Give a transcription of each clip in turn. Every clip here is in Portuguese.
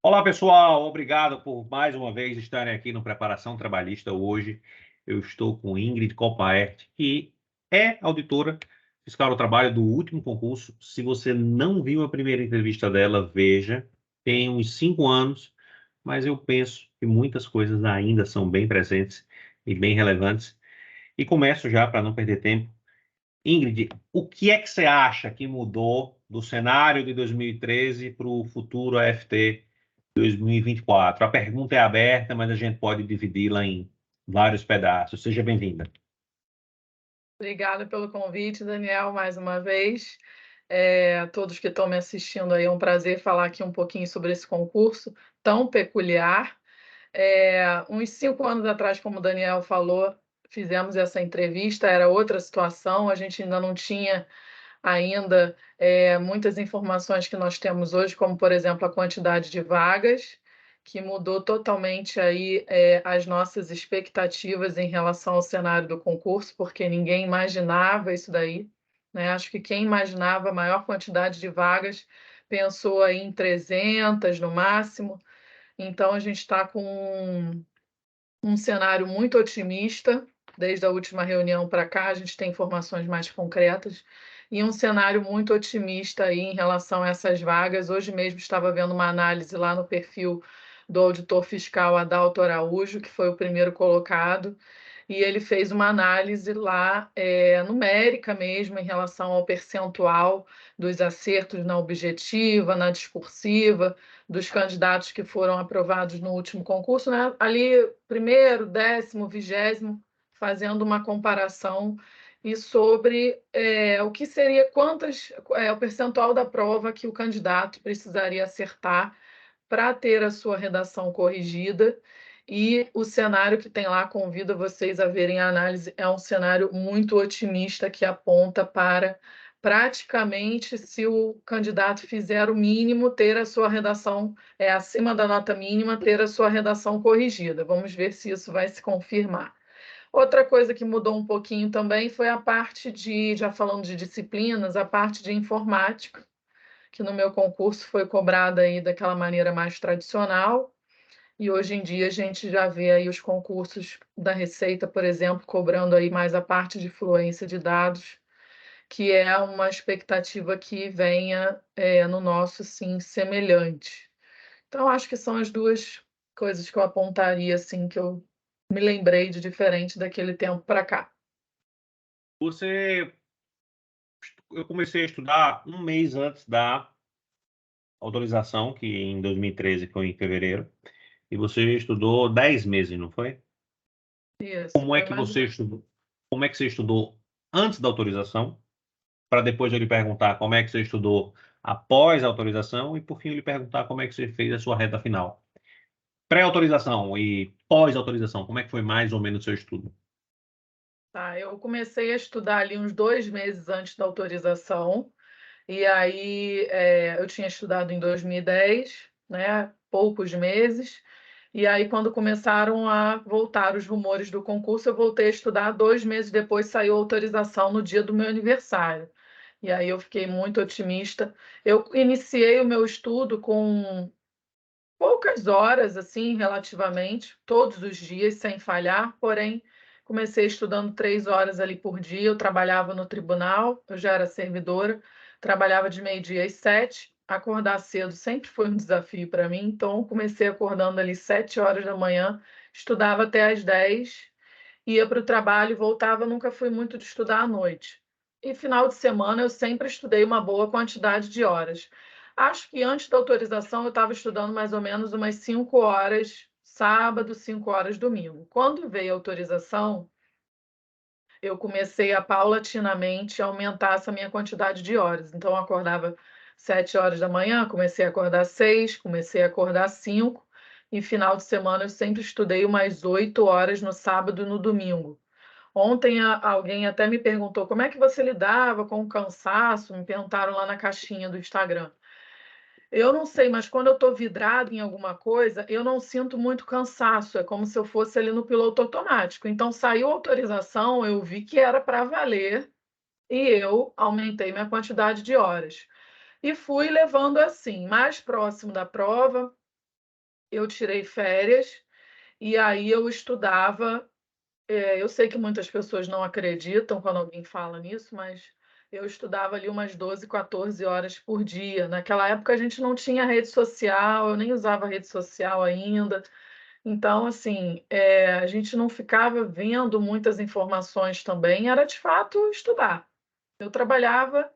Olá, pessoal. Obrigado por mais uma vez estarem aqui no Preparação Trabalhista. Hoje eu estou com Ingrid Copaert, que é auditora fiscal do trabalho do último concurso. Se você não viu a primeira entrevista dela, veja. Tem uns 5 anos, mas eu penso que muitas coisas ainda são bem presentes e bem relevantes. E começo já, para não perder tempo. Ingrid, o que é que você acha que mudou do cenário de 2013 para o futuro AFT 2024? A pergunta é aberta, mas a gente pode dividi-la em vários pedaços. Seja bem-vinda. Obrigada pelo convite, Daniel, mais uma vez. Todos que estão me assistindo aí, é um prazer falar aqui um pouquinho sobre esse concurso tão peculiar. Uns 5 anos atrás, como o Daniel falou, fizemos essa entrevista, era outra situação, a gente ainda não tinha muitas informações que nós temos hoje, como, por exemplo, a quantidade de vagas, que mudou totalmente aí, as nossas expectativas em relação ao cenário do concurso, porque ninguém imaginava isso daí, né? Acho que quem imaginava a maior quantidade de vagas pensou aí em 300 no máximo. Então a gente está com um cenário muito otimista. Desde a última reunião para cá, a gente tem informações mais concretas e um cenário muito otimista aí em relação a essas vagas. Hoje mesmo estava vendo uma análise lá no perfil do auditor fiscal Adalto Araújo, que foi o primeiro colocado, e ele fez uma análise lá, numérica mesmo, em relação ao percentual dos acertos na objetiva, na discursiva, dos candidatos que foram aprovados no último concurso, né? Ali, primeiro, 10º, 20º, fazendo uma comparação e sobre o que seria, o percentual da prova que o candidato precisaria acertar para ter a sua redação corrigida. E o cenário que tem lá, convido vocês a verem a análise, é um cenário muito otimista que aponta para praticamente, se o candidato fizer o mínimo, ter a sua redação acima da nota mínima, ter a sua redação corrigida. Vamos ver se isso vai se confirmar. Outra coisa que mudou um pouquinho também foi a parte de, já falando de disciplinas, a parte de informática, que no meu concurso foi cobrada aí daquela maneira mais tradicional. E hoje em dia a gente já vê aí os concursos da Receita, por exemplo, cobrando aí mais a parte de fluência de dados, que é uma expectativa que venha, no nosso, sim, semelhante. Então, acho que são as duas coisas que eu apontaria, assim, que eu me lembrei de diferente daquele tempo para cá. Você, eu comecei a estudar um mês antes da autorização, que em 2013 foi em fevereiro, e você estudou 10 meses, não foi? Isso, Como é foi que mais ou você menos. estudou? Como é que você estudou antes da autorização? Para depois eu lhe perguntar como é que você estudou após a autorização e, por fim, eu lhe perguntar como é que você fez a sua reta final. Pré-autorização e pós-autorização, como é que foi mais ou menos o seu estudo? Tá, eu comecei a estudar ali uns 2 meses antes da autorização. E aí, eu tinha estudado em 2010, né, poucos meses, e aí quando começaram a voltar os rumores do concurso, eu voltei a estudar, 2 meses depois saiu a autorização no dia do meu aniversário. E aí eu fiquei muito otimista. Eu iniciei o meu estudo com poucas horas, assim, relativamente, todos os dias, sem falhar, porém, comecei estudando 3 horas ali por dia. Eu trabalhava no tribunal, eu já era servidora, trabalhava de meio-dia às 7. Acordar cedo sempre foi um desafio para mim, então comecei acordando ali 7 horas da manhã, estudava até às 10, ia para o trabalho e voltava. Nunca fui muito de estudar à noite. E final de semana eu sempre estudei uma boa quantidade de horas. Acho que antes da autorização eu estava estudando mais ou menos umas 5 horas sábado, 5 horas domingo. Quando veio a autorização, eu comecei a paulatinamente aumentar essa minha quantidade de horas. Então eu acordava 7 horas da manhã, comecei a acordar 6, comecei a acordar 5, e final de semana eu sempre estudei umas 8 horas no sábado e no domingo. Ontem alguém até me perguntou como é que você lidava com o cansaço, me perguntaram lá na caixinha do Instagram. Eu não sei, mas quando eu estou vidrada em alguma coisa, eu não sinto muito cansaço, é como se eu fosse ali no piloto automático. Então saiu a autorização, eu vi que era para valer e eu aumentei minha quantidade de horas. E fui levando assim, mais próximo da prova. eu tirei férias e aí eu estudava. Eu sei que muitas pessoas não acreditam quando alguém fala nisso, mas eu estudava ali umas 12, 14 horas por dia. Naquela época a gente não tinha rede social, eu nem usava rede social ainda. Então, assim, a gente não ficava vendo muitas informações também, era de fato estudar. Eu trabalhava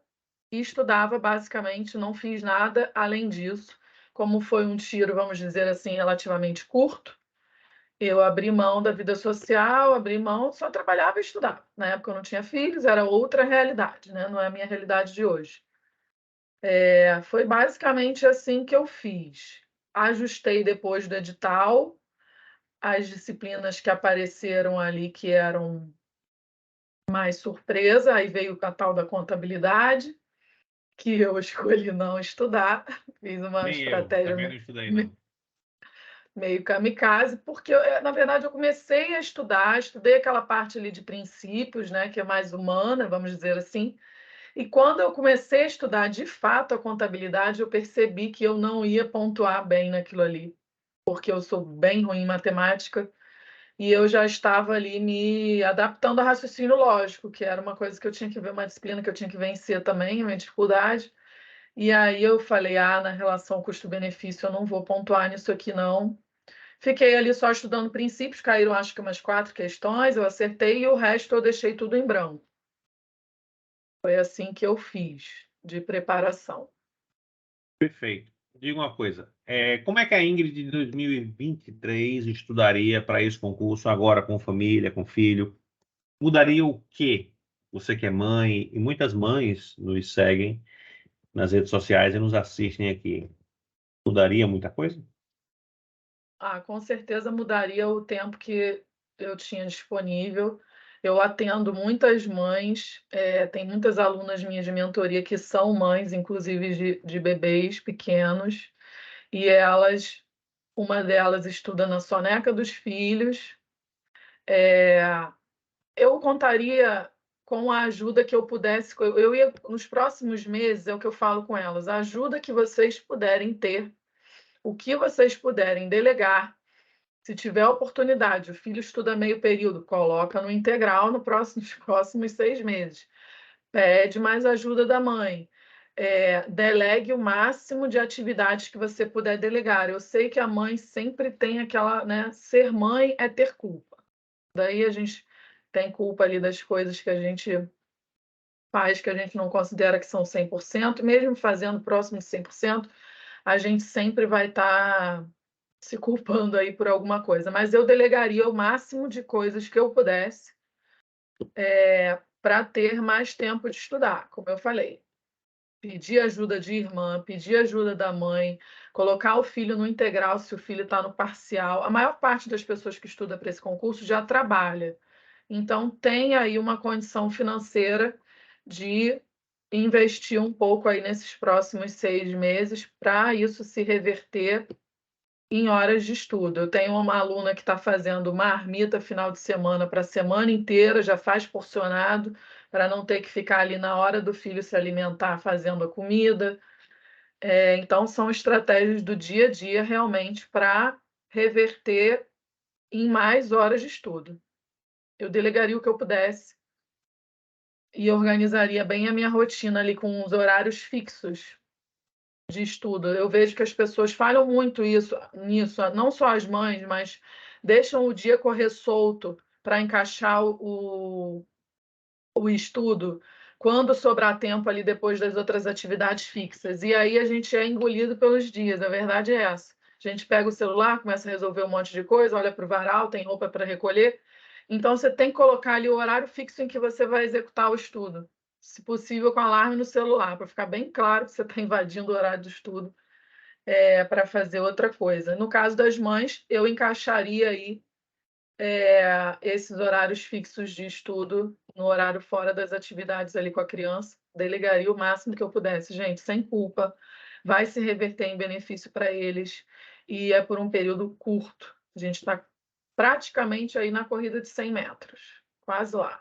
e estudava basicamente, não fiz nada além disso. Como foi um tiro, vamos dizer assim, relativamente curto, eu abri mão da vida social, abri mão, só trabalhava e estudava. Na época eu não tinha filhos, era outra realidade, né? Não é a minha realidade de hoje. Foi basicamente assim que eu fiz. Ajustei depois do edital as disciplinas que apareceram ali que eram mais surpresa, aí veio a tal da contabilidade, que eu escolhi não estudar, fiz uma Nem eu, estratégia também não estudei, não. meio kamikaze, porque na verdade eu comecei a estudar, estudei aquela parte ali de princípios, né, que é mais humana, vamos dizer assim, e quando eu comecei a estudar de fato a contabilidade, eu percebi que eu não ia pontuar bem naquilo ali, porque eu sou bem ruim em matemática e eu já estava ali me adaptando a raciocínio lógico, que era uma coisa que eu tinha que ver, uma disciplina que eu tinha que vencer também, a minha dificuldade. E aí eu falei, na relação custo-benefício eu não vou pontuar nisso aqui não. Fiquei ali só estudando princípios, caíram acho que umas 4 questões, eu acertei e o resto eu deixei tudo em branco. Foi assim que eu fiz de preparação. Perfeito. Diga uma coisa, como é que a Ingrid de 2023 estudaria para esse concurso agora com família, com filho? Mudaria o quê? Você que é mãe, e muitas mães nos seguem nas redes sociais e nos assistem aqui. Mudaria muita coisa? Com certeza mudaria o tempo que eu tinha disponível. Eu atendo muitas mães, tem muitas alunas minhas de mentoria que são mães, inclusive de bebês pequenos, e uma delas estuda na Soneca dos Filhos. Eu contaria com a ajuda que eu pudesse. Eu ia, nos próximos meses, é o que eu falo com elas, a ajuda que vocês puderem ter, o que vocês puderem delegar. Se tiver oportunidade, o filho estuda meio período, coloca no integral nos próximos 6 meses. Pede mais ajuda da mãe. Delegue o máximo de atividades que você puder delegar. Eu sei que a mãe sempre tem aquela, né? Ser mãe é ter culpa. Daí a gente tem culpa ali das coisas que a gente faz, que a gente não considera que são 100%, mesmo fazendo próximo de 100%, a gente sempre vai estar se culpando aí por alguma coisa, mas eu delegaria o máximo de coisas que eu pudesse para ter mais tempo de estudar, como eu falei. Pedir ajuda de irmã, pedir ajuda da mãe, colocar o filho no integral se o filho está no parcial. A maior parte das pessoas que estuda para esse concurso já trabalha. Então, tem aí uma condição financeira de investir um pouco aí nesses próximos 6 meses para isso se reverter em horas de estudo. Eu tenho uma aluna que está fazendo marmita final de semana para a semana inteira, já faz porcionado, para não ter que ficar ali na hora do filho se alimentar fazendo a comida. Então, são estratégias do dia a dia realmente para reverter em mais horas de estudo. Eu delegaria o que eu pudesse e organizaria bem a minha rotina ali com os horários fixos de estudo. Eu vejo que as pessoas falham muito nisso, não só as mães, mas deixam o dia correr solto para encaixar o estudo quando sobrar tempo ali depois das outras atividades fixas. E aí a gente é engolido pelos dias, a verdade é essa. A gente pega o celular, começa a resolver um monte de coisa, olha para o varal, tem roupa para recolher. Então você tem que colocar ali o horário fixo em que você vai executar o estudo. Se possível, com alarme no celular, para ficar bem claro que você está invadindo o horário do estudo para fazer outra coisa. No caso das mães, eu encaixaria aí esses horários fixos de estudo no horário fora das atividades ali com a criança, delegaria o máximo que eu pudesse, gente, sem culpa, vai se reverter em benefício para eles e é por um período curto. A gente está praticamente aí na corrida de 100 metros, quase lá.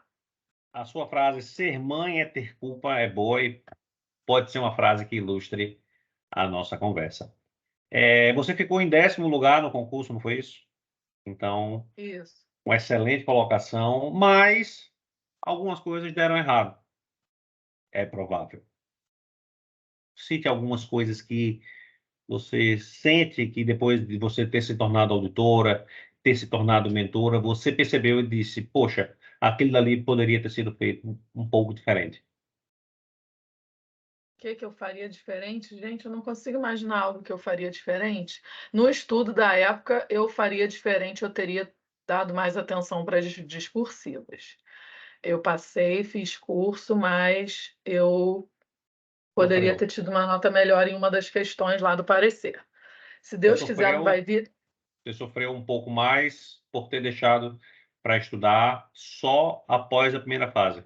A sua frase, ser mãe é ter culpa, é boa e pode ser uma frase que ilustre a nossa conversa. Você ficou em 10º lugar no concurso, não foi isso? Então, Isso. uma excelente colocação, mas algumas coisas deram errado. É provável. Cite algumas coisas que você sente que depois de você ter se tornado auditora, ter se tornado mentora, você percebeu e disse, poxa, aquilo dali poderia ter sido feito um pouco diferente. O que que eu faria diferente? Gente, eu não consigo imaginar algo que eu faria diferente. No estudo da época, eu faria diferente, eu teria dado mais atenção para as discursivas. Eu passei, fiz curso, mas eu poderia Sofreu. ter tido uma nota melhor em uma das questões lá do parecer. Se Você Deus quiser, não vai sofreu, vir. você sofreu um pouco mais por ter deixado para estudar só após a primeira fase.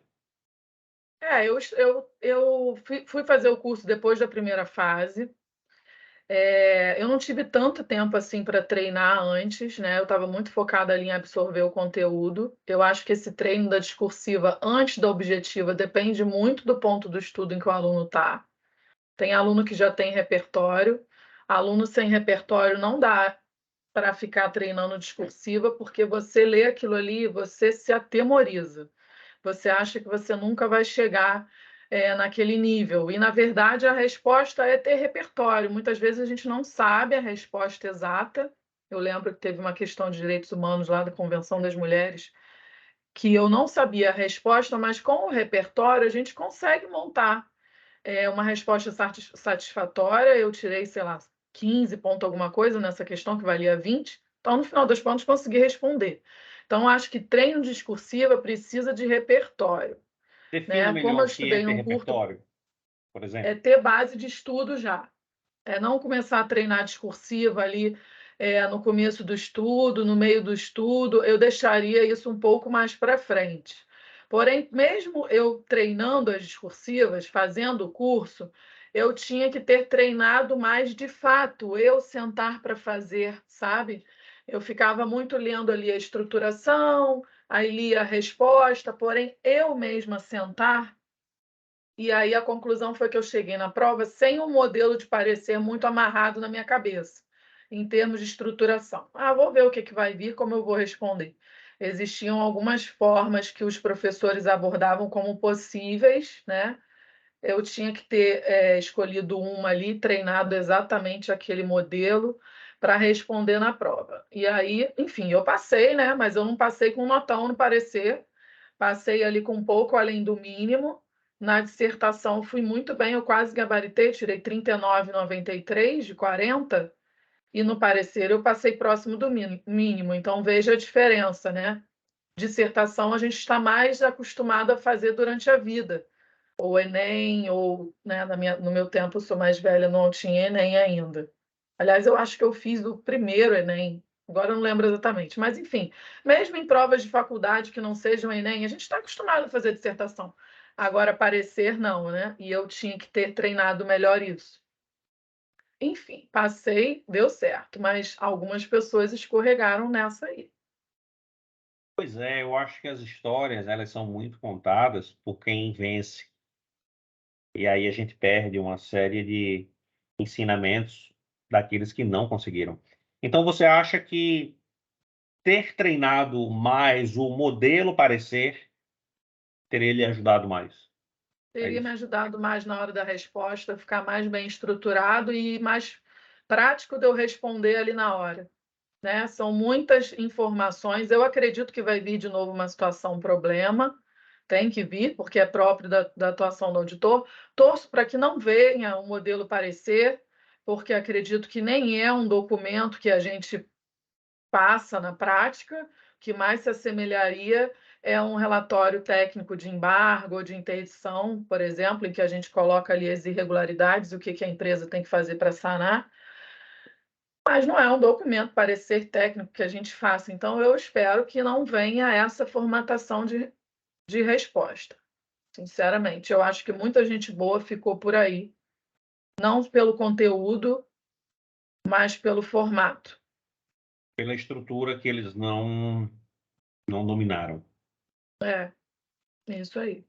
Eu fui fazer o curso depois da primeira fase. Eu não tive tanto tempo assim para treinar antes, né? Eu estava muito focada ali em absorver o conteúdo. Eu acho que esse treino da discursiva antes da objetiva depende muito do ponto do estudo em que o aluno está. Tem aluno que já tem repertório, aluno sem repertório não dá para ficar treinando discursiva, porque você lê aquilo ali, você se atemoriza. Você acha que você nunca vai chegar naquele nível. E, na verdade, a resposta é ter repertório. Muitas vezes a gente não sabe a resposta exata. Eu lembro que teve uma questão de direitos humanos lá da Convenção das Mulheres, que eu não sabia a resposta, mas com o repertório a gente consegue montar uma resposta satisfatória. Eu tirei, sei lá, 15 pontos alguma coisa nessa questão, que valia 20. Então, no final das contas, consegui responder. Então, acho que treino discursiva precisa de repertório, Defina né? Como melhor eu o que é estudei ter num curto, repertório, por é exemplo. ter base de estudo já. É não começar a treinar discursiva ali no começo do estudo, no meio do estudo, eu deixaria isso um pouco mais para frente. Porém, mesmo eu treinando as discursivas, fazendo o curso, eu tinha que ter treinado mais de fato, eu sentar para fazer, sabe? Eu ficava muito lendo ali a estruturação, aí lia a resposta, porém eu mesma sentar e aí a conclusão foi que eu cheguei na prova sem um modelo de parecer muito amarrado na minha cabeça, em termos de estruturação. Vou ver o que vai vir, como eu vou responder. Existiam algumas formas que os professores abordavam como possíveis, né? Eu tinha que ter escolhido uma ali, treinado exatamente aquele modelo para responder na prova. E aí, enfim, eu passei, né? Mas eu não passei com notão no parecer, passei ali com um pouco além do mínimo. Na dissertação fui muito bem, eu quase gabaritei, tirei 39,93 de 40, e no parecer eu passei próximo do mínimo. Então veja a diferença, né? Dissertação a gente está mais acostumado a fazer durante a vida, ou Enem, ou né, no meu tempo, eu sou mais velha, não tinha Enem ainda. Aliás, eu acho que eu fiz o primeiro Enem, agora eu não lembro exatamente, mas enfim, mesmo em provas de faculdade que não sejam Enem, a gente está acostumado a fazer dissertação. Agora, parecer, não, né? E eu tinha que ter treinado melhor isso. Enfim, passei, deu certo, mas algumas pessoas escorregaram nessa aí. Pois é, eu acho que as histórias, elas são muito contadas por quem vence. E aí a gente perde uma série de ensinamentos daqueles que não conseguiram. Então, você acha que ter treinado mais o modelo parecer teria lhe ajudado mais? É Teria me isso. ajudado mais na hora da resposta, ficar mais bem estruturado e mais prático de eu responder ali na hora, né? São muitas informações. Eu acredito que vai vir de novo uma situação, um problema. Tem que vir, porque é próprio da atuação do auditor. Torço para que não venha um modelo parecer, porque acredito que nem é um documento que a gente passa na prática, que mais se assemelharia é um relatório técnico de embargo ou de interdição, por exemplo, em que a gente coloca ali as irregularidades, o que a empresa tem que fazer para sanar, mas não é um documento parecer técnico que a gente faça. Então, eu espero que não venha essa formatação de resposta. Sinceramente, eu acho que muita gente boa ficou por aí, não pelo conteúdo, mas pelo formato. Pela estrutura que eles não dominaram. É, isso aí.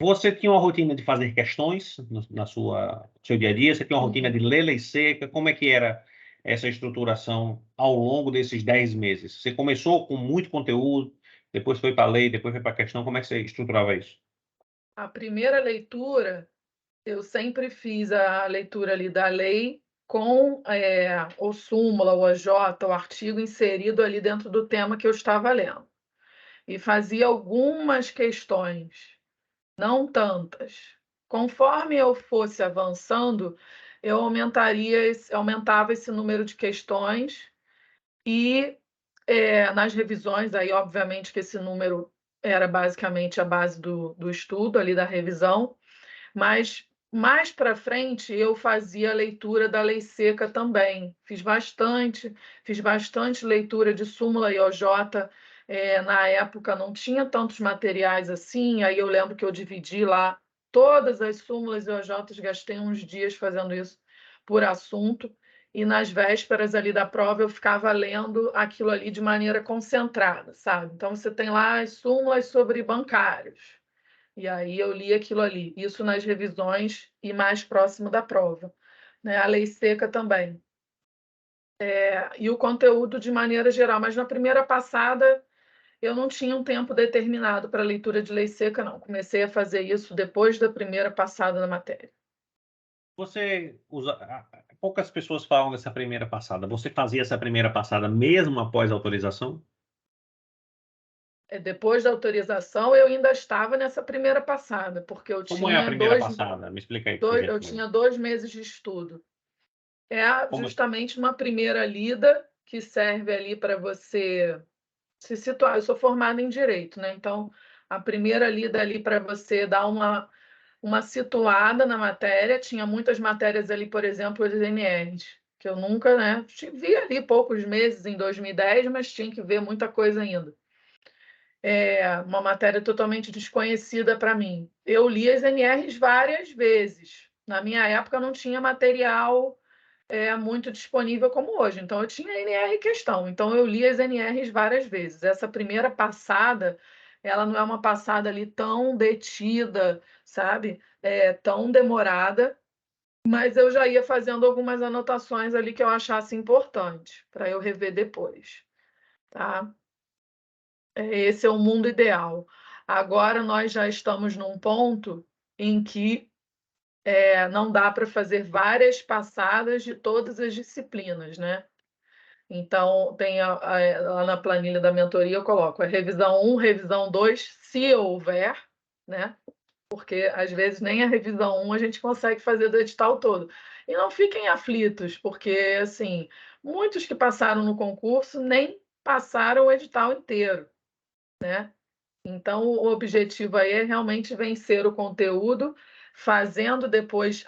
Você tinha uma rotina de fazer questões na seu dia a dia? Você tinha uma rotina de ler lei seca? Como é que era essa estruturação ao longo desses 10 meses? Você começou com muito conteúdo, depois foi para a lei, depois foi para a questão. Como é que você estruturava isso? A primeira leitura, eu sempre fiz a leitura ali da lei com o súmula, o OJ, o artigo inserido ali dentro do tema que eu estava lendo. E fazia algumas questões, não tantas. Conforme eu fosse avançando, eu aumentava esse número de questões e nas revisões, aí obviamente que esse número era basicamente a base do estudo ali da revisão, mas mais para frente eu fazia a leitura da lei seca também. Fiz bastante leitura de súmula e OJ. Na época não tinha tantos materiais assim, aí eu lembro que eu dividi lá todas as súmulas e OJs, gastei uns dias fazendo isso por assunto, e nas vésperas ali da prova eu ficava lendo aquilo ali de maneira concentrada, sabe? Então você tem lá as súmulas sobre bancários. E aí eu li aquilo ali, isso nas revisões e mais próximo da prova, né? A lei seca também. E o conteúdo de maneira geral, mas na primeira passada eu não tinha um tempo determinado para leitura de lei seca, não. Comecei a fazer isso depois da primeira passada na matéria. Você usa. Poucas pessoas falam dessa primeira passada. Você fazia essa primeira passada mesmo após a autorização? Depois da autorização, eu ainda estava nessa primeira passada, porque Como é a primeira passada? Me explica aí, por eu gentileza. tinha 2 meses de estudo. É Como... justamente uma primeira lida que serve ali para você se situar. Eu sou formada em direito, né? Então, a primeira lida ali para você dar uma situada na matéria. Tinha muitas matérias ali, por exemplo, as NRs, que eu nunca, né? Vi ali poucos meses em 2010, mas tinha que ver muita coisa ainda. Uma matéria totalmente desconhecida para mim. Eu li as NRs várias vezes. Na minha época não tinha material muito disponível como hoje. Então, eu tinha NR questão. Então, eu li as NRs várias vezes. Essa primeira passada, ela não é uma passada ali tão detida, sabe? Tão demorada, mas eu já ia fazendo algumas anotações ali que eu achasse importante para eu rever depois, tá? Esse é o mundo ideal. Agora nós já estamos num ponto em que não dá para fazer várias passadas de todas as disciplinas, né? Então, tem lá na planilha da mentoria, eu coloco a revisão 1, revisão 2, se houver, né? Porque às vezes nem a revisão 1 a gente consegue fazer do edital todo. E não fiquem aflitos, porque assim, muitos que passaram no concurso nem passaram o edital inteiro, né? Então, o objetivo aí é realmente vencer o conteúdo, fazendo depois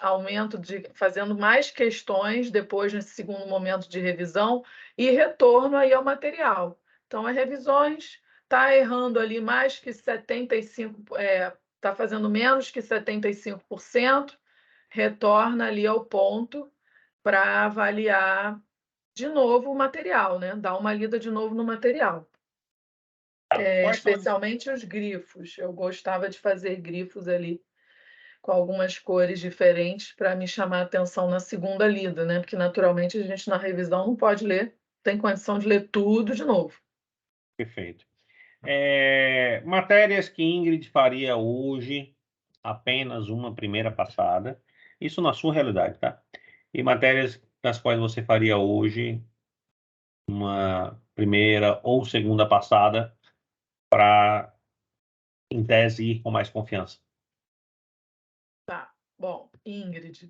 fazendo mais questões depois nesse segundo momento de revisão e retorno aí ao material. Então, as revisões, está errando ali mais que 75%, está fazendo menos que 75%, retorna ali ao ponto para avaliar de novo o material, né? Dar uma lida de novo no material. Quais são as... Especialmente os grifos. Eu gostava de fazer grifos ali com algumas cores diferentes para me chamar a atenção na segunda lida, né? Porque naturalmente a gente na revisão não pode ler, tem condição de ler tudo de novo. Perfeito. Matérias que Ingrid faria hoje, apenas uma primeira passada. Isso na sua realidade, tá? E matérias das quais você faria hoje uma primeira ou segunda passada para, em tese, ir com mais confiança. Tá, bom, Ingrid.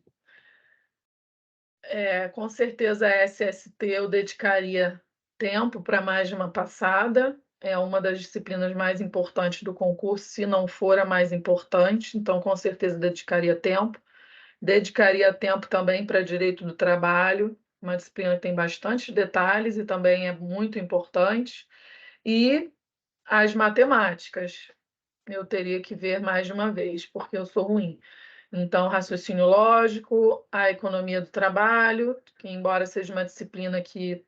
Com certeza a SST eu dedicaria tempo para mais de uma passada. É uma das disciplinas mais importantes do concurso, se não for a mais importante, então com certeza dedicaria tempo. Dedicaria tempo também para direito do trabalho, uma disciplina que tem bastante detalhes e também é muito importante. E as matemáticas, eu teria que ver mais de uma vez, porque eu sou ruim. Então, raciocínio lógico, a economia do trabalho, que embora seja uma disciplina que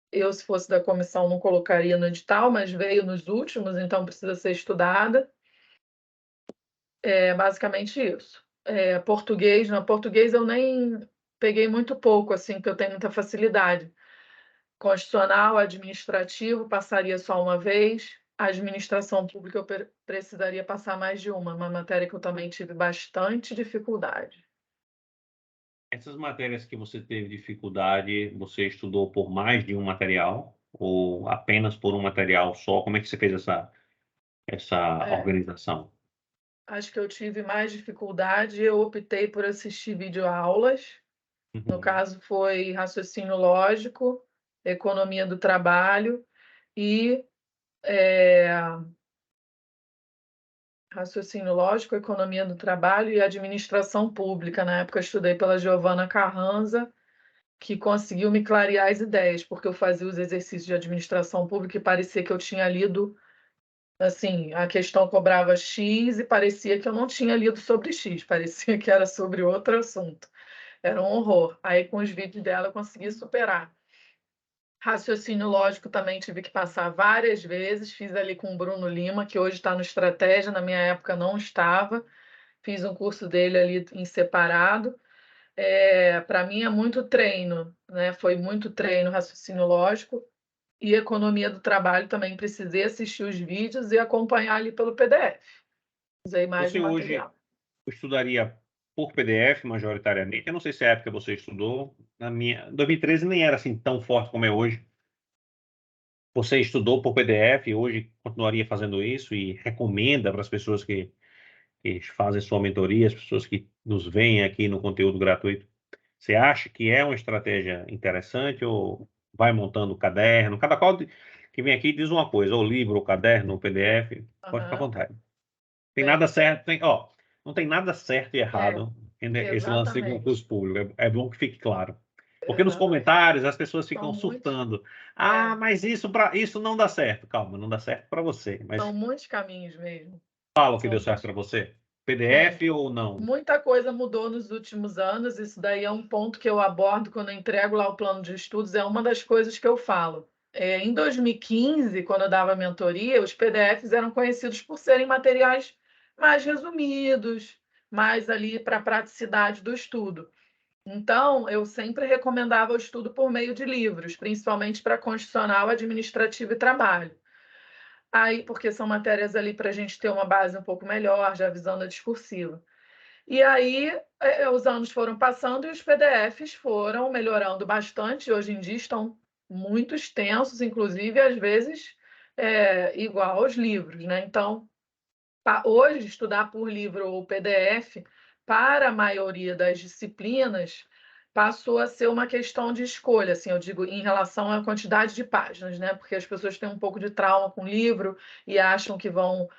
eu, se fosse da comissão, não colocaria no edital, mas veio nos últimos, então precisa ser estudada. É basicamente isso. Português, não, português eu nem peguei muito pouco, assim, porque eu tenho muita facilidade. Constitucional, administrativo, passaria só uma vez. Administração pública, eu precisaria passar mais de uma matéria que eu também tive bastante dificuldade. Essas matérias que você teve dificuldade, você estudou por mais de um material ou apenas por um material só? Como é que você fez essa É, organização? acho que eu tive mais dificuldade, eu optei por assistir videoaulas. No Uhum. caso, foi raciocínio lógico, economia do trabalho e raciocínio lógico, economia do trabalho e administração pública. Na época, eu estudei pela Giovana Carranza, que conseguiu me clarear as ideias, porque eu fazia os exercícios de administração pública e parecia que eu tinha lido, assim, a questão cobrava X e parecia que eu não tinha lido sobre X, parecia que era sobre outro assunto. Era um horror. Aí, com os vídeos dela, eu consegui superar. Raciocínio lógico também tive que passar várias vezes, fiz ali com o Bruno Lima, que hoje está no Estratégia, na minha época não estava, fiz um curso dele ali em separado. Para mim é muito treino, né? Foi muito treino, raciocínio lógico e economia do trabalho também precisei assistir os vídeos e acompanhar ali pelo PDF. Usei mais o Você hoje material. estudaria por PDF majoritariamente? Eu não sei se é a época que você estudou. Na minha 2013 nem era assim tão forte como é hoje. Você estudou por PDF e hoje continuaria fazendo isso e recomenda para as pessoas que fazem sua mentoria, as pessoas que nos veem aqui no conteúdo gratuito. Você acha que é uma estratégia interessante ou vai montando o caderno? Cada qual que vem aqui diz uma coisa, ou livro, ou caderno, ou PDF, pode ficar à Aham. vontade. Tem nada Bem, certo, ó, não tem nada certo e é, errado esse lance de concurso exatamente, público. É bom que fique claro. Porque nos exatamente. comentários as pessoas São ficam muitos, surtando. é, Ah, mas isso não dá certo. Calma, não dá certo para você. são Mas muitos caminhos mesmo. fala o que São deu certo muitos. para você. Bem, PDF ou não? muita coisa mudou nos últimos anos. Isso daí é um ponto que eu abordo quando eu entrego lá o plano de estudos, é uma das coisas que eu falo. Em 2015, quando eu dava mentoria, os PDFs eram conhecidos por serem materiais mais resumidos, mais ali para a praticidade do estudo. Então, eu sempre recomendava o estudo por meio de livros, principalmente para constitucional, administrativo e trabalho. Aí, porque são matérias ali para a gente ter uma base um pouco melhor, já visando a discursiva. E aí, os anos foram passando e os PDFs foram melhorando bastante. Hoje em dia estão muito extensos, inclusive, às vezes, igual aos livros, né? Então, hoje, estudar por livro ou PDF, para a maioria das disciplinas, passou a ser uma questão de escolha, assim, eu digo, em relação à quantidade de páginas, né? Porque as pessoas têm um pouco de trauma com livro e acham que vão,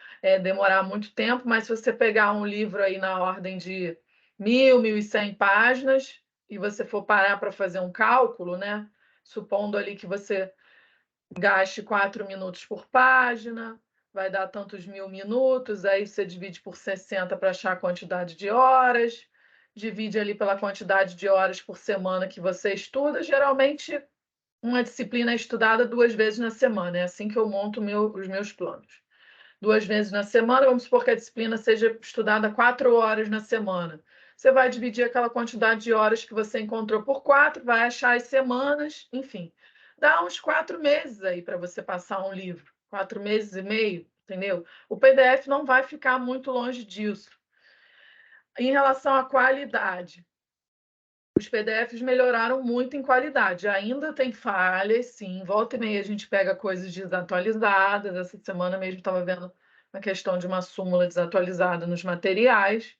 demorar muito tempo, mas se você pegar um livro aí na ordem de 1.100 páginas, e você for parar para fazer um cálculo, né? Supondo ali que você gaste 4 minutos por página, vai dar tantos mil minutos, aí você divide por 60 para achar a quantidade de horas, divide ali pela quantidade de horas por semana que você estuda. Geralmente, uma disciplina é estudada 2 vezes na semana, é assim que eu monto os meus planos. 2 vezes na semana, vamos supor que a disciplina seja estudada 4 horas na semana. Você vai dividir aquela quantidade de horas que você encontrou por 4, vai achar as semanas, enfim. Dá uns 4 meses aí para você passar um livro, 4 meses e meio, entendeu? O PDF não vai ficar muito longe disso. Em relação à qualidade, os PDFs melhoraram muito em qualidade. Ainda tem falhas, sim. Volta e meia a gente pega coisas desatualizadas. Essa semana mesmo estava vendo a questão de uma súmula desatualizada nos materiais,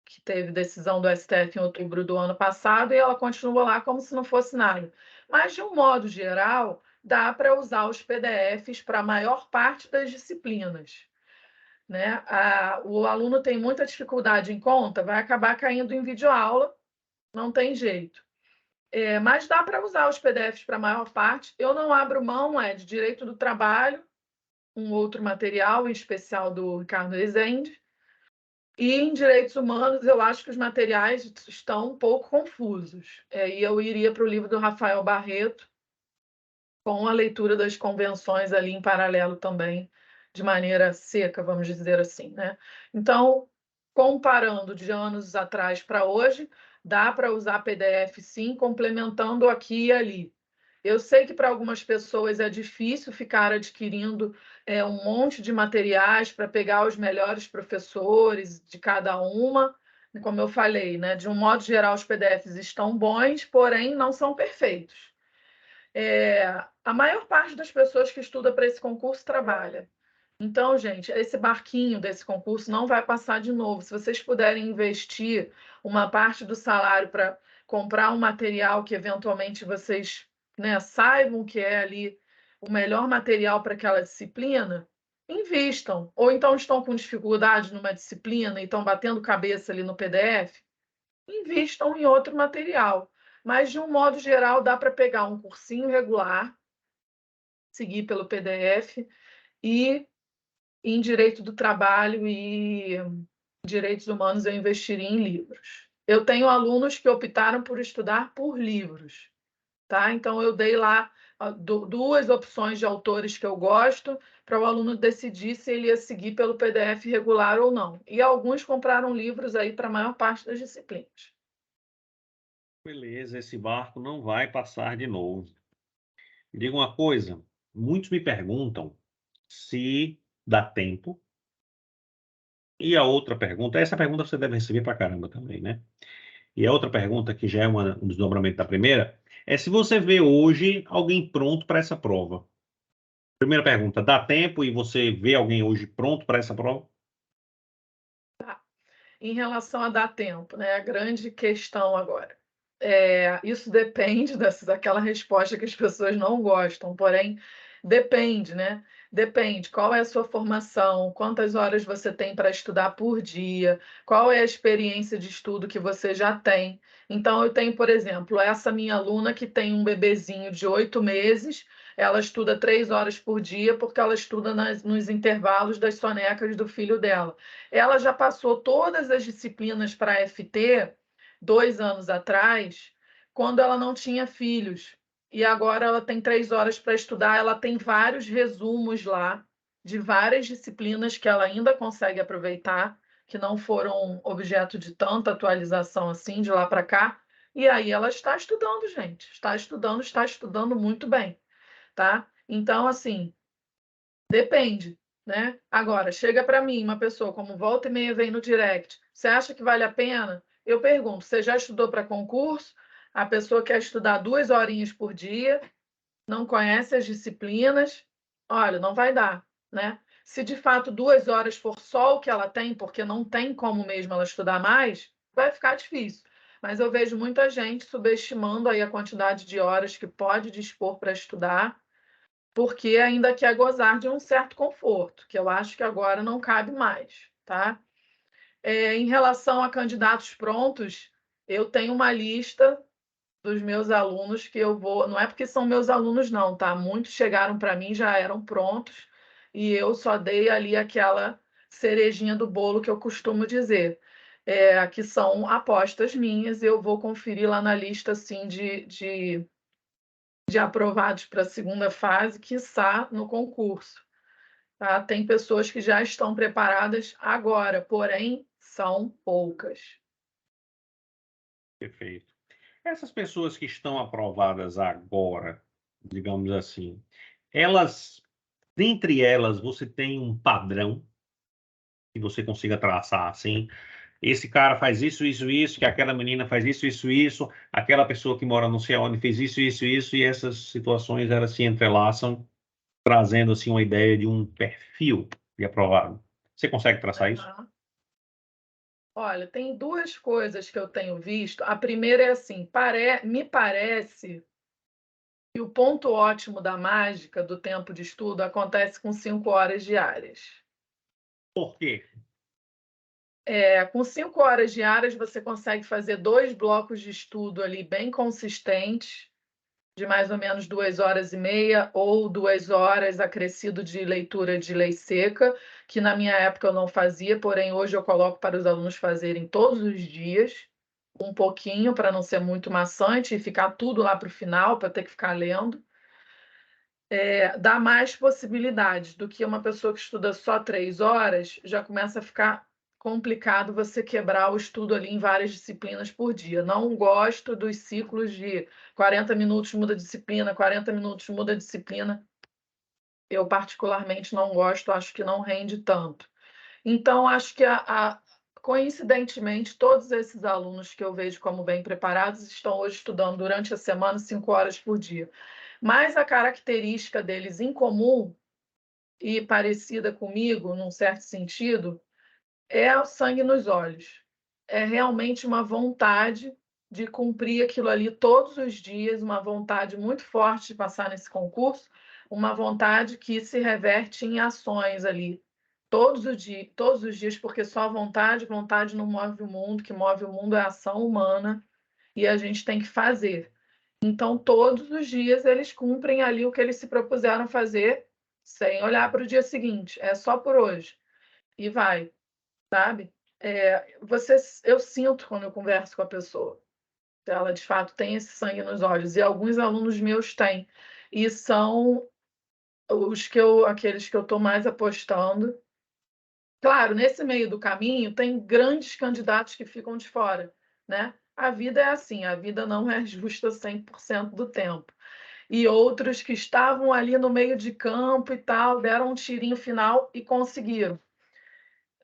que teve decisão do STF em outubro do ano passado, e ela continua lá como se não fosse nada. Mas, de um modo geral, dá para usar os PDFs para a maior parte das disciplinas. Né? O aluno tem muita dificuldade em conta, vai acabar caindo em videoaula, não tem jeito. Mas dá para usar os PDFs para a maior parte. Eu não abro mão de direito do trabalho, um outro material, em especial do Ricardo Rezende. E em direitos humanos, eu acho que os materiais estão um pouco confusos. E eu iria para o livro do Rafael Barreto, com a leitura das convenções ali em paralelo também, de maneira seca, vamos dizer assim. Né? Então, comparando de anos atrás para hoje, dá para usar PDF sim, complementando aqui e ali. Eu sei que para algumas pessoas é difícil ficar adquirindo um monte de materiais para pegar os melhores professores de cada uma. Como eu falei, né? De um modo geral, os PDFs estão bons, porém não são perfeitos. A maior parte das pessoas que estuda para esse concurso trabalha. Então, gente, esse barquinho desse concurso não vai passar de novo. Se vocês puderem investir uma parte do salário para comprar um material que eventualmente vocês, né, saibam que é ali o melhor material para aquela disciplina, invistam. Ou então estão com dificuldade numa disciplina e estão batendo cabeça ali no PDF, invistam em outro material. Mas, de um modo geral, dá para pegar um cursinho regular, seguir pelo PDF e em direito do trabalho e direitos humanos eu investiria em livros. Eu tenho alunos que optaram por estudar por livros, tá? Então eu dei lá duas opções de autores que eu gosto para o aluno decidir se ele ia seguir pelo PDF regular ou não. E alguns compraram livros aí para a maior parte das disciplinas. Beleza, esse barco não vai passar de novo. Me diga uma coisa, muitos me perguntam se dá tempo. E a outra pergunta, essa pergunta você deve receber pra caramba também, né? E a outra pergunta, que já é um desdobramento da primeira, é se você vê hoje alguém pronto para essa prova. Primeira pergunta, dá tempo e você vê alguém hoje pronto para essa prova? Em relação a dar tempo, né? A grande questão agora. Isso depende daquela resposta que as pessoas não gostam, porém, depende, né? Depende qual é a sua formação, quantas horas você tem para estudar por dia, qual é a experiência de estudo que você já tem. Então, eu tenho, por exemplo, essa minha aluna que tem um bebezinho de 8 meses, ela estuda 3 horas por dia, porque ela estuda nos intervalos das sonecas do filho dela. Ela já passou todas as disciplinas para a FT 2 anos atrás, quando ela não tinha filhos. E agora ela tem 3 horas para estudar. Ela tem vários resumos lá de várias disciplinas que ela ainda consegue aproveitar, que não foram objeto de tanta atualização assim de lá para cá. E aí ela está estudando, gente. Está estudando muito bem, tá? Então, assim, depende, né? Agora, chega para mim uma pessoa como volta e meia vem no direct, você acha que vale a pena? Eu pergunto, você já estudou para concurso? A pessoa quer estudar 2 horinhas por dia, não conhece as disciplinas, olha, não vai dar, né? Se de fato 2 horas for só o que ela tem, porque não tem como mesmo ela estudar mais, vai ficar difícil. Mas eu vejo muita gente subestimando aí a quantidade de horas que pode dispor para estudar, porque ainda quer gozar de um certo conforto, que eu acho que agora não cabe mais, tá? Em relação a candidatos prontos, eu tenho uma lista dos meus alunos que eu vou. Não é porque são meus alunos, não, tá? Muitos chegaram para mim, já eram prontos, e eu só dei ali aquela cerejinha do bolo que eu costumo dizer. Que são apostas minhas, e eu vou conferir lá na lista assim, de aprovados para a segunda fase, quiçá no concurso. Tá? Tem pessoas que já estão preparadas agora, porém são poucas. Perfeito. Essas pessoas que estão aprovadas agora, digamos assim, dentre elas, você tem um padrão que você consiga traçar, assim, esse cara faz isso, isso, isso, que aquela menina faz isso, isso, isso, aquela pessoa que mora não sei onde fez isso, isso, isso, e essas situações elas se entrelaçam, trazendo assim uma ideia de um perfil de aprovado. Você consegue traçar isso? Uhum. Olha, tem duas coisas que eu tenho visto. A primeira é assim, me parece que o ponto ótimo da mágica do tempo de estudo acontece com 5 horas diárias. Por quê? Com 5 horas diárias, você consegue fazer 2 blocos de estudo ali bem consistentes, de mais ou menos 2 horas e meia ou 2 horas acrescido de leitura de lei seca, que na minha época eu não fazia, porém hoje eu coloco para os alunos fazerem todos os dias, um pouquinho, para não ser muito maçante e ficar tudo lá para o final, para ter que ficar lendo. Dá mais possibilidades do que uma pessoa que estuda só 3 horas, já começa a ficar complicado você quebrar o estudo ali em várias disciplinas por dia. Não gosto dos ciclos de 40 minutos muda disciplina, 40 minutos muda disciplina. Eu particularmente não gosto, acho que não rende tanto. Então, acho que coincidentemente, todos esses alunos que eu vejo como bem preparados estão hoje estudando durante a semana 5 horas por dia. Mas a característica deles em comum e parecida comigo, num certo sentido, é o sangue nos olhos. É realmente uma vontade de cumprir aquilo ali todos os dias, uma vontade muito forte de passar nesse concurso, uma vontade que se reverte em ações ali, todos os dias, porque só vontade não move o mundo, o que move o mundo é a ação humana, e a gente tem que fazer. Então, todos os dias eles cumprem ali o que eles se propuseram fazer, sem olhar para o dia seguinte, é só por hoje. E vai, sabe? Eu sinto quando eu converso com a pessoa, que ela de fato tem esse sangue nos olhos, e alguns alunos meus têm, e são aqueles que eu estou mais apostando. Claro, nesse meio do caminho tem grandes candidatos que ficam de fora, né? A vida é assim, a vida não é justa 100% do tempo. E outros que estavam ali no meio de campo e tal, deram um tirinho final e conseguiram,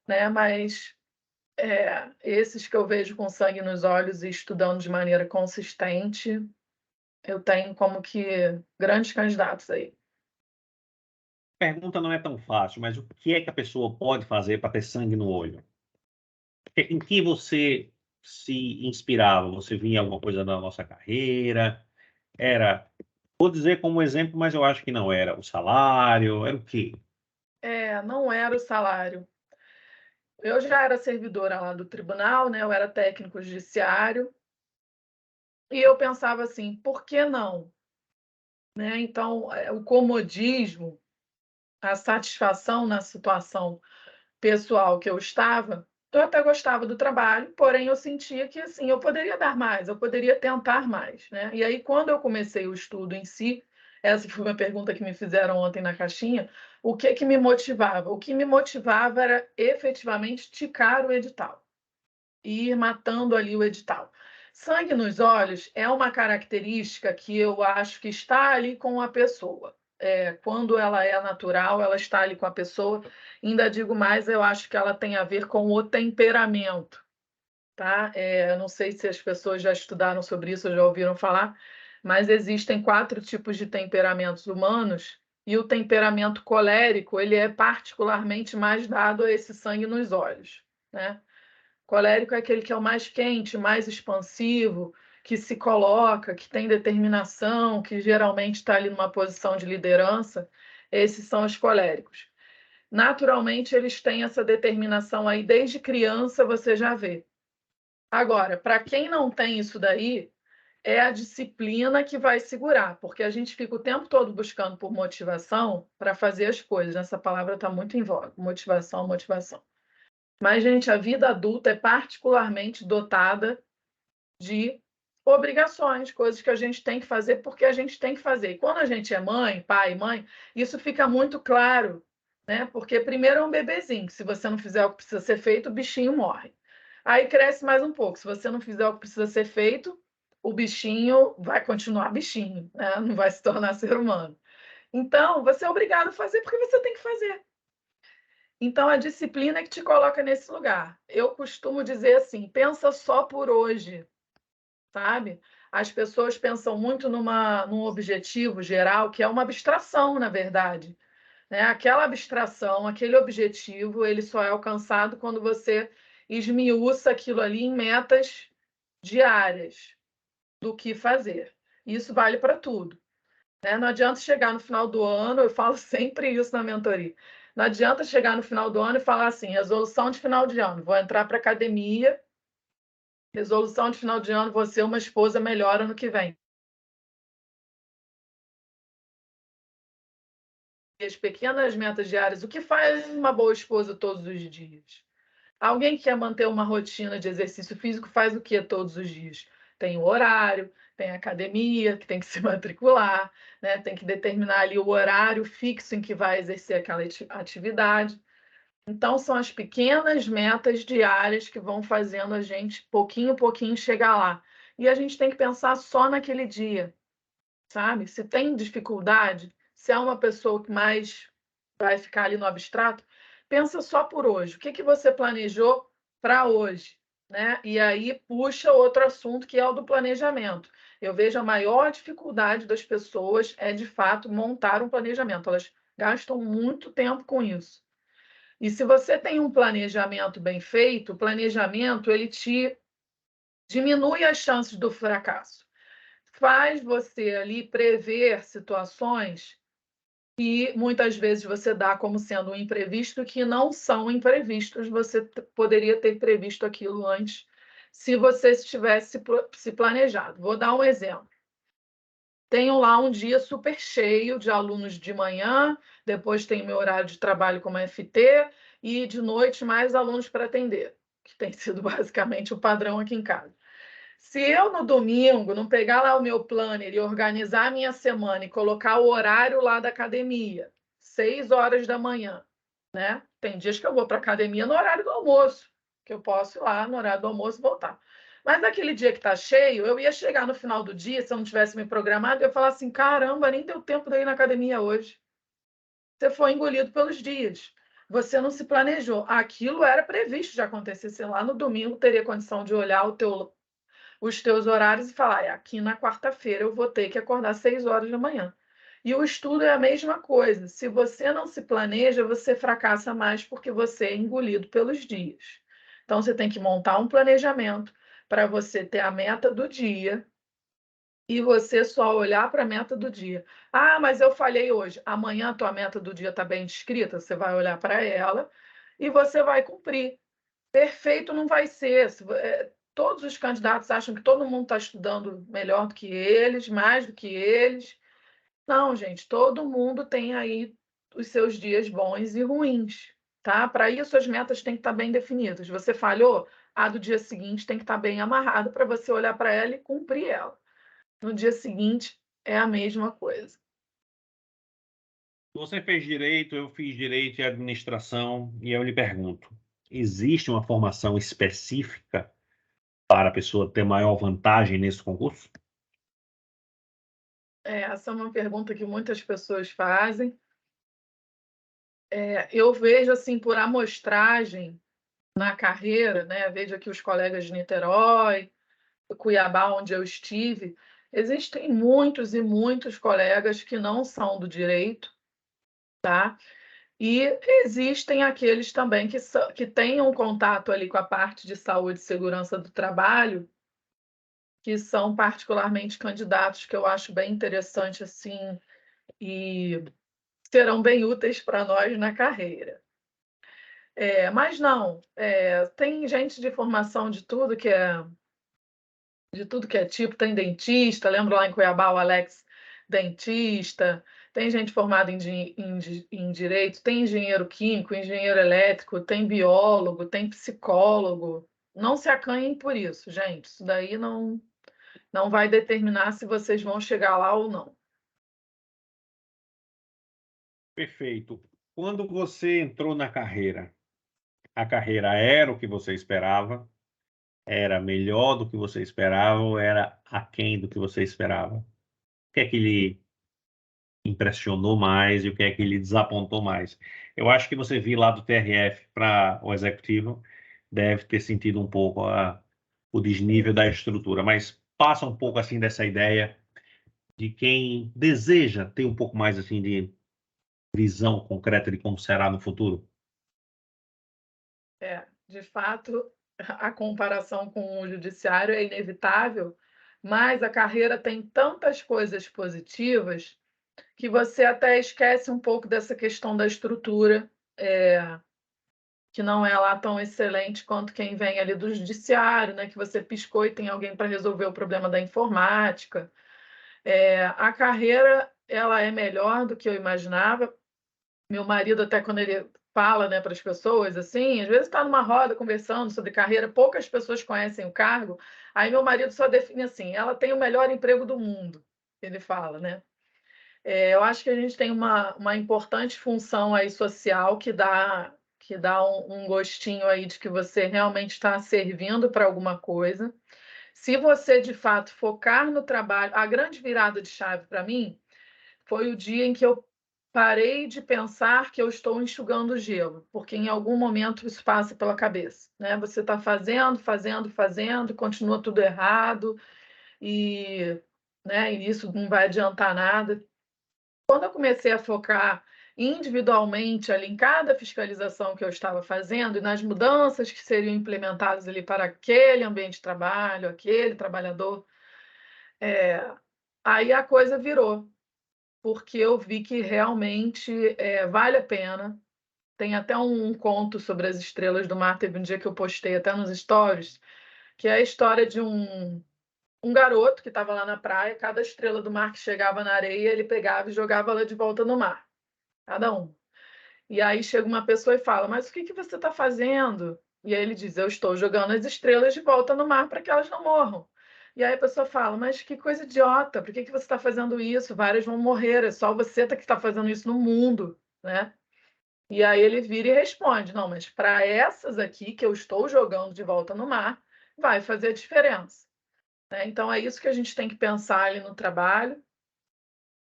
né? Mas esses que eu vejo com sangue nos olhos e estudando de maneira consistente, eu tenho como que grandes candidatos aí. A pergunta não é tão fácil, mas o que é que a pessoa pode fazer para ter sangue no olho? Em que você se inspirava? Você via alguma coisa da nossa carreira? Era, vou dizer como exemplo, mas eu acho que não era. O salário, era o quê? Não era o salário. Eu já era servidora lá do tribunal, né? Eu era técnico judiciário, e eu pensava assim, por que não? Né? Então, o comodismo, a satisfação na situação pessoal que eu estava, eu até gostava do trabalho, porém eu sentia que assim, eu poderia dar mais, eu poderia tentar mais, né? E aí, quando eu comecei o estudo em si, essa foi uma pergunta que me fizeram ontem na caixinha, o que que me motivava? O que me motivava era efetivamente ticar o edital e ir matando ali o edital. Sangue nos olhos é uma característica que eu acho que está ali com a pessoa. Quando ela é natural, ela está ali com a pessoa. Ainda digo mais, eu acho que ela tem a ver com o temperamento, tá? Eu não sei se as pessoas já estudaram sobre isso, ou já ouviram falar, mas existem 4 tipos de temperamentos humanos e o temperamento colérico, ele é particularmente mais dado a esse sangue nos olhos, né? Colérico é aquele que é o mais quente, mais expansivo, que se coloca, que tem determinação, que geralmente está ali numa posição de liderança. Esses são os coléricos. Naturalmente, eles têm essa determinação aí, desde criança você já vê. Agora, para quem não tem isso daí, é a disciplina que vai segurar, porque a gente fica o tempo todo buscando por motivação para fazer as coisas. Essa palavra está muito em voga, motivação, motivação. Mas, gente, a vida adulta é particularmente dotada de obrigações, coisas que a gente tem que fazer porque a gente tem que fazer. E quando a gente é mãe, pai, mãe, isso fica muito claro, né? Porque primeiro é um bebezinho, que se você não fizer o que precisa ser feito, o bichinho morre. Aí cresce mais um pouco. Se você não fizer o que precisa ser feito, o bichinho vai continuar bichinho, né? Não vai se tornar ser humano. Então, você é obrigado a fazer porque você tem que fazer. Então, a disciplina é que te coloca nesse lugar. Eu costumo dizer assim: pensa só por hoje, sabe? As pessoas pensam muito num objetivo geral, que é uma abstração, na verdade. Né? Aquela abstração, aquele objetivo, ele só é alcançado quando você esmiuça aquilo ali em metas diárias do que fazer. Isso vale para tudo. Né? Não adianta chegar no final do ano, eu falo sempre isso na mentoria. Não adianta chegar no final do ano e falar assim: resolução de final de ano, vou entrar para a academia, resolução de final de ano, vou ser uma esposa melhor ano que vem. E as pequenas metas diárias, o que faz uma boa esposa todos os dias? Alguém que quer manter uma rotina de exercício físico faz o que todos os dias? Tem o horário, tem a academia, que tem que se matricular, né? Tem que determinar ali o horário fixo em que vai exercer aquela atividade. Então, são as pequenas metas diárias que vão fazendo a gente, pouquinho a pouquinho, chegar lá. E a gente tem que pensar só naquele dia, sabe? Se tem dificuldade, se é uma pessoa que mais vai ficar ali no abstrato, pensa só por hoje. O que que você planejou para hoje, né? E aí puxa outro assunto que é o do planejamento. Eu vejo a maior dificuldade das pessoas é, de fato, montar um planejamento. Elas gastam muito tempo com isso. E se você tem um planejamento bem feito, o planejamento ele te diminui as chances do fracasso. Faz você ali prever situações que muitas vezes você dá como sendo um imprevisto que não são imprevistos. Você poderia ter previsto aquilo antes se você tivesse se planejado. Vou dar um exemplo. Tenho lá um dia super cheio de alunos de manhã, depois tem meu horário de trabalho como FT e de noite mais alunos para atender, que tem sido basicamente o padrão aqui em casa. Se eu no domingo não pegar lá o meu planner e organizar a minha semana e colocar o horário lá da academia, 6 horas da manhã, né? Tem dias que eu vou para a academia no horário do almoço, que eu posso ir lá no horário do almoço e voltar. Mas naquele dia que está cheio, eu ia chegar no final do dia, se eu não tivesse me programado, eu ia falar assim: caramba, nem deu tempo de ir na academia hoje. Você foi engolido pelos dias. Você não se planejou. Aquilo era previsto de acontecer. Sei lá, no domingo teria condição de olhar os teus horários e falar: aqui na quarta-feira eu vou ter que acordar 6 horas da manhã. E o estudo é a mesma coisa. Se você não se planeja, você fracassa mais porque você é engolido pelos dias. Então, você tem que montar um planejamento para você ter a meta do dia e você só olhar para a meta do dia. Ah, mas eu falhei hoje. Amanhã a tua meta do dia está bem descrita, você vai olhar para ela e você vai cumprir. Perfeito não vai ser. Todos os candidatos acham que todo mundo está estudando melhor do que eles, mais do que eles. Não, gente, todo mundo tem aí os seus dias bons e ruins, tá? Para isso, as metas têm que estar bem definidas. Você falhou, a do dia seguinte tem que estar bem amarrada para você olhar para ela e cumprir ela. No dia seguinte, é a mesma coisa. Você fez direito, eu fiz direito e administração, e eu lhe pergunto: existe uma formação específica para a pessoa ter maior vantagem nesse concurso? Essa é uma pergunta que muitas pessoas fazem. Eu vejo, assim, por amostragem na carreira, né? Vejo aqui os colegas de Niterói, Cuiabá, onde eu estive, existem muitos e muitos colegas que não são do direito, tá? E existem aqueles também que têm um contato ali com a parte de saúde e segurança do trabalho, que são particularmente candidatos que eu acho bem interessante, assim, e serão bem úteis para nós na carreira. Mas não, tem gente de formação de tudo que é tipo, tem dentista, lembro lá em Cuiabá o Alex, dentista, tem gente formada em direito, tem engenheiro químico, engenheiro elétrico, tem biólogo, tem psicólogo. Não se acanhem por isso, gente. Isso daí não vai determinar se vocês vão chegar lá ou não. Perfeito. Quando você entrou na carreira, a carreira era o que você esperava? Era melhor do que você esperava ou era aquém do que você esperava? O que é que lhe impressionou mais e o que é que lhe desapontou mais? Eu acho que você vir lá do TRF para o executivo deve ter sentido um pouco o desnível da estrutura, mas passa um pouco assim dessa ideia de quem deseja ter um pouco mais assim de visão concreta de como será no futuro. De fato, a comparação com o judiciário é inevitável, mas a carreira tem tantas coisas positivas que você até esquece um pouco dessa questão da estrutura, que não é lá tão excelente quanto quem vem ali do judiciário, né? Que você piscou e tem alguém para resolver o problema da informática. A carreira ela é melhor do que eu imaginava. Meu marido, até quando ele fala, né, para as pessoas, assim, às vezes está numa roda conversando sobre carreira, poucas pessoas conhecem o cargo, aí meu marido só define assim: ela tem o melhor emprego do mundo, ele fala, né? Eu acho que a gente tem uma importante função aí social que dá um gostinho aí de que você realmente está servindo para alguma coisa. Se você, de fato, focar no trabalho, a grande virada de chave para mim foi o dia em que eu parei de pensar que eu estou enxugando gelo, porque em algum momento isso passa pela cabeça, né? Você está fazendo, fazendo, fazendo, continua tudo errado e, né, e isso não vai adiantar nada. Quando eu comecei a focar individualmente ali em cada fiscalização que eu estava fazendo e nas mudanças que seriam implementadas ali para aquele ambiente de trabalho, aquele trabalhador, aí a coisa virou, porque eu vi que realmente vale a pena. Tem até um conto sobre as estrelas do mar, teve um dia que eu postei até nos stories, que é a história de um garoto que estava lá na praia, cada estrela do mar que chegava na areia, ele pegava e jogava ela de volta no mar, cada um. E aí chega uma pessoa e fala: Mas o que que você está fazendo? E aí ele diz: Eu estou jogando as estrelas de volta no mar para que elas não morram. E aí a pessoa fala: Mas que coisa idiota, por que que você está fazendo isso? Várias vão morrer, é só você que está fazendo isso no mundo, né? E aí ele vira e responde: Não, mas para essas aqui que eu estou jogando de volta no mar, vai fazer a diferença, né? Então é isso que a gente tem que pensar ali no trabalho.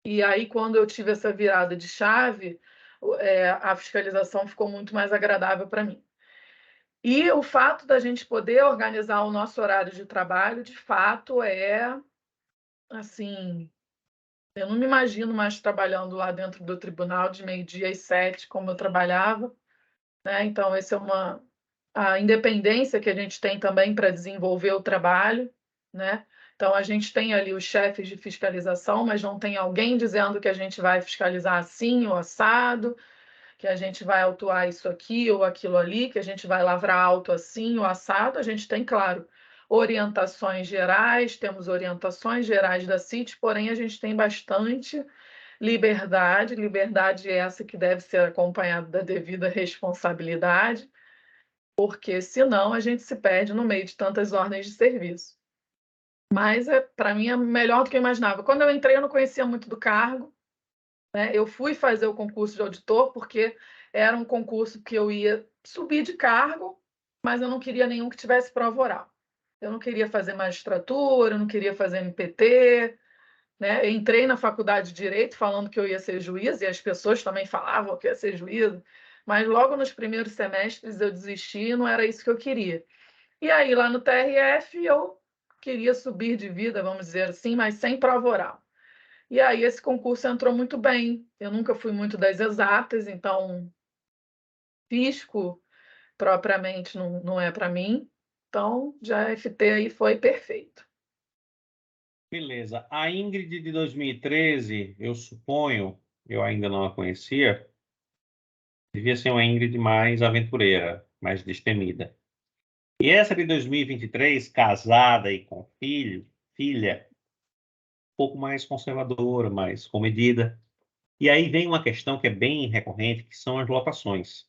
E aí, quando eu tive essa virada de chave, a fiscalização ficou muito mais agradável para mim. E o fato da gente poder organizar o nosso horário de trabalho, de fato, assim, eu não me imagino mais trabalhando lá dentro do tribunal de meio-dia às 7, como eu trabalhava, né? Então, essa é a independência que a gente tem também para desenvolver o trabalho, né? Então, a gente tem ali os chefes de fiscalização, mas não tem alguém dizendo que a gente vai fiscalizar assim ou assado, que a gente vai autuar isso aqui ou aquilo ali, que a gente vai lavrar auto assim ou assado. A gente tem, claro, orientações gerais, temos orientações gerais da CIT, porém a gente tem bastante liberdade essa que deve ser acompanhada da devida responsabilidade, porque senão a gente se perde no meio de tantas ordens de serviço. Mas para mim é melhor do que eu imaginava. Quando eu entrei, eu não conhecia muito do cargo, né? Eu fui fazer o concurso de auditor porque era um concurso que eu ia subir de cargo, mas eu não queria nenhum que tivesse prova oral. Eu não queria fazer magistratura, eu não queria fazer MPT, né? Eu entrei na faculdade de Direito falando que eu ia ser juiz, e as pessoas também falavam que eu ia ser juiz, mas logo nos primeiros semestres eu desisti e não era isso que eu queria. E aí, lá no TRF, eu queria subir de vida, vamos dizer assim, mas sem prova oral. E aí, esse concurso entrou muito bem. Eu nunca fui muito das exatas, então, físico, propriamente, não é para mim. Então, já FT aí foi perfeito. Beleza. A Ingrid de 2013, eu suponho, eu ainda não a conhecia, devia ser uma Ingrid mais aventureira, mais destemida. E essa de 2023, casada e com filha, um pouco mais conservadora, mais comedida. E aí vem uma questão que é bem recorrente, que são as lotações.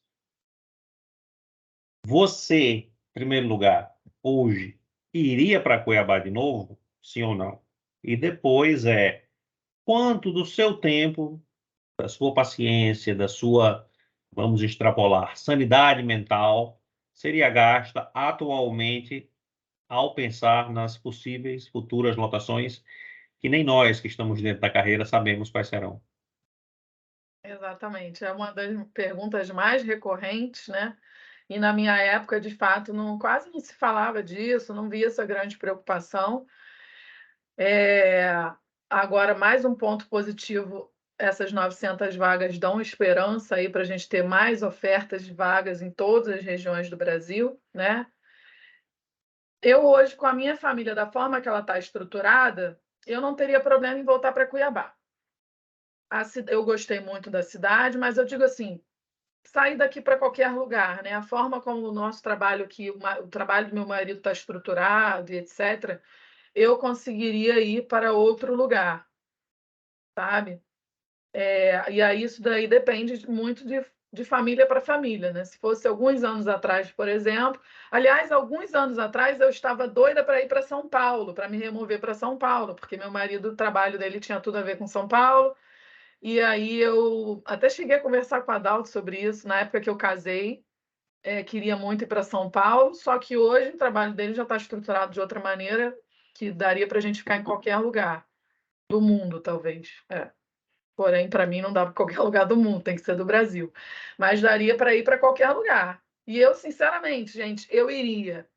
Você, em primeiro lugar, hoje, iria para Cuiabá de novo? Sim ou não? E depois quanto do seu tempo, da sua paciência, da sua, vamos extrapolar, sanidade mental, seria gasta atualmente ao pensar nas possíveis futuras lotações, que nem nós que estamos dentro da carreira sabemos quais serão. Exatamente. É uma das perguntas mais recorrentes, né? E na minha época, de fato, quase não se falava disso, não via essa grande preocupação. É, Agora, mais um ponto positivo, essas 900 vagas dão esperança aí para a gente ter mais ofertas de vagas em todas as regiões do Brasil, né? Eu hoje, com a minha família, da forma que ela está estruturada, eu não teria problema em voltar para Cuiabá. Eu gostei muito da cidade, mas eu digo assim, sair daqui para qualquer lugar, né? A forma como o nosso trabalho aqui, o trabalho do meu marido está estruturado e etc., eu conseguiria ir para outro lugar, sabe? E aí isso daí depende muito de família para família, né? Se fosse alguns anos atrás, por exemplo. Aliás, alguns anos atrás eu estava doida para ir para São Paulo, para me remover para São Paulo, porque meu marido, o trabalho dele tinha tudo a ver com São Paulo. E aí eu até cheguei a conversar com a Adalto sobre isso na época que eu casei. queria muito ir para São Paulo, só que hoje o trabalho dele já está estruturado de outra maneira que daria para a gente ficar em qualquer lugar do mundo, talvez. Porém, para mim, não dá para qualquer lugar do mundo, tem que ser do Brasil. Mas daria para ir para qualquer lugar. E eu, sinceramente, gente, eu iria.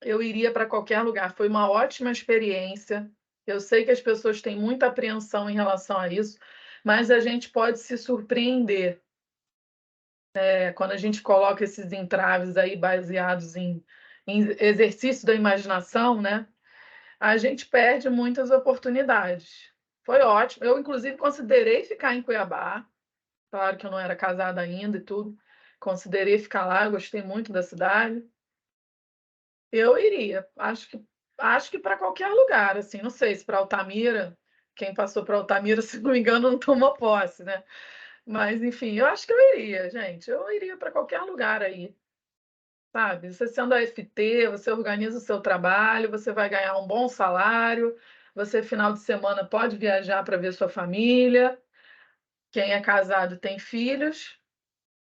Eu iria para qualquer lugar. Foi uma ótima experiência. Eu sei que as pessoas têm muita apreensão em relação a isso, mas a gente pode se surpreender. Quando a gente coloca esses entraves aí baseados em exercício da imaginação, né? A gente perde muitas oportunidades. Foi ótimo. Eu, inclusive, considerei ficar em Cuiabá. Claro que eu não era casada ainda e tudo. Considerei ficar lá, eu gostei muito da cidade. Eu iria. Acho que para qualquer lugar, assim. Não sei se para Altamira, quem passou para Altamira, se não me engano, não toma posse, né? Mas, enfim, eu acho que eu iria, gente. Eu iria para qualquer lugar aí, sabe? Você sendo a FT, você organiza o seu trabalho, você vai ganhar um bom salário, você, final de semana, pode viajar para ver sua família. Quem é casado tem filhos,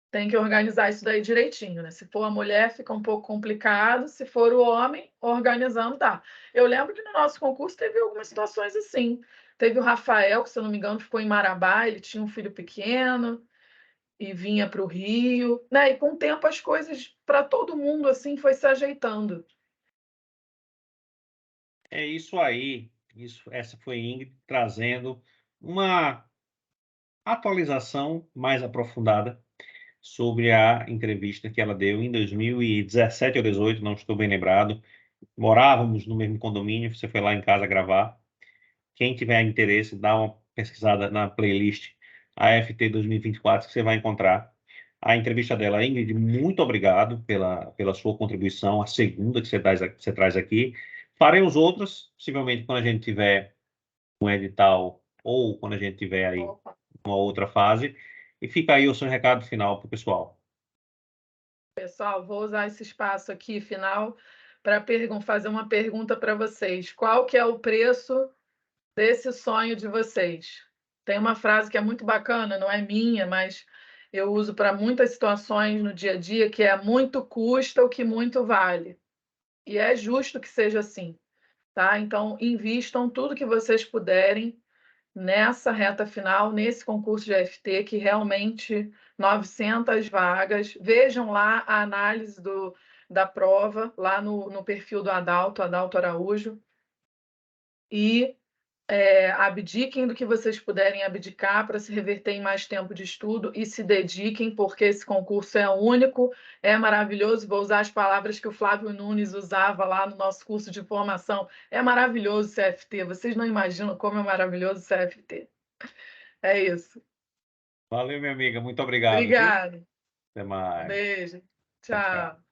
tem que organizar isso daí direitinho, né? Se for a mulher, fica um pouco complicado, se for o homem, organizando dá. Eu lembro que no nosso concurso teve algumas situações assim. Teve o Rafael, que, se eu não me engano, ficou em Marabá, ele tinha um filho pequeno e vinha para o Rio, né? E com o tempo as coisas para todo mundo assim foi se ajeitando. É isso aí. Essa foi Ingrid trazendo uma atualização mais aprofundada sobre a entrevista que ela deu em 2017 ou 2018, não estou bem lembrado. Morávamos no mesmo condomínio, você foi lá em casa gravar. Quem tiver interesse, dá uma pesquisada na playlist AFT 2024 que você vai encontrar a entrevista dela. Ingrid, muito obrigado pela sua contribuição, a segunda que você traz aqui. Faremos outras, possivelmente quando a gente tiver um edital ou quando a gente tiver aí Opa. uma outra fase. E fica aí o seu recado final para o pessoal. Pessoal, vou usar esse espaço aqui final para fazer uma pergunta para vocês. Qual que é o preço desse sonho de vocês? Tem uma frase que é muito bacana, não é minha, mas eu uso para muitas situações no dia a dia, que é: muito custa o que muito vale. E é justo que seja assim, tá? Então, invistam tudo que vocês puderem nessa reta final, nesse concurso de AFT, que realmente 900 vagas. Vejam lá a análise da prova, lá no perfil do Adalto Araújo, e abdiquem do que vocês puderem abdicar para se reverter em mais tempo de estudo e se dediquem, porque esse concurso é único, é maravilhoso. Vou usar as palavras que o Flávio Nunes usava lá no nosso curso de formação. É maravilhoso o CFT, vocês não imaginam como é maravilhoso o CFT. É isso. Valeu, minha amiga. Muito obrigado, viu? Obrigada. Até mais. Beijo. Tchau, tchau. Tchau.